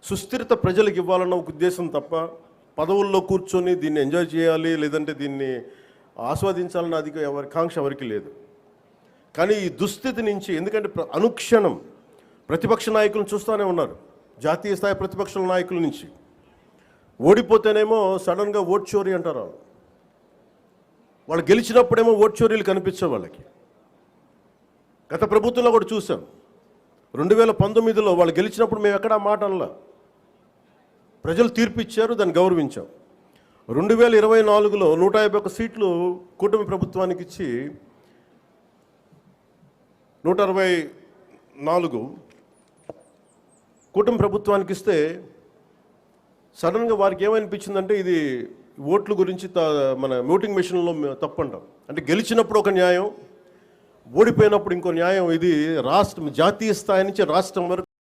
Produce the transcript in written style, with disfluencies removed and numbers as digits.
సుస్థిరత ప్రజలకు ఇవ్వాలన్న ఒక ఉద్దేశం తప్ప పదవుల్లో కూర్చొని దీన్ని ఎంజాయ్ చేయాలి లేదంటే దీన్ని ఆస్వాదించాలన్న ఎవరి కాంక్ష ఎవరికి లేదు. కానీ ఈ దుస్థితి నుంచి, ఎందుకంటే అనుక్షణం ప్రతిపక్ష నాయకులను చూస్తూనే ఉన్నారు, జాతీయ స్థాయి ప్రతిపక్ష నాయకుల నుంచి. ఓడిపోతేనేమో సడన్గా ఓట్ చోరీ అంటారు. వాళ్ళు గెలిచినప్పుడేమో ఓట్ చోరీలు కనిపించే వాళ్ళకి. గత ప్రభుత్వంలో కూడా చూసాం. 2019లో వాళ్ళు గెలిచినప్పుడు మేము ఎక్కడా మాట అనలా, ప్రజలు తీర్పు ఇచ్చారు, దాన్ని గౌరవించాం. 2024లో 151 సీట్లు కూటమి ప్రభుత్వానికి ఇచ్చి 164 కూటమి ప్రభుత్వానికి ఇస్తే సడన్గా వారికి ఏమనిపించిందంటే ఇది ఓట్ల గురించి మన ఓటింగ్ మెషిన్లో తప్పంటాం. అంటే గెలిచినప్పుడు ఒక న్యాయం, ఓడిపోయినప్పుడు ఇంకో న్యాయం. ఇది జాతీయ స్థాయి నుంచి రాష్ట్రం వరకు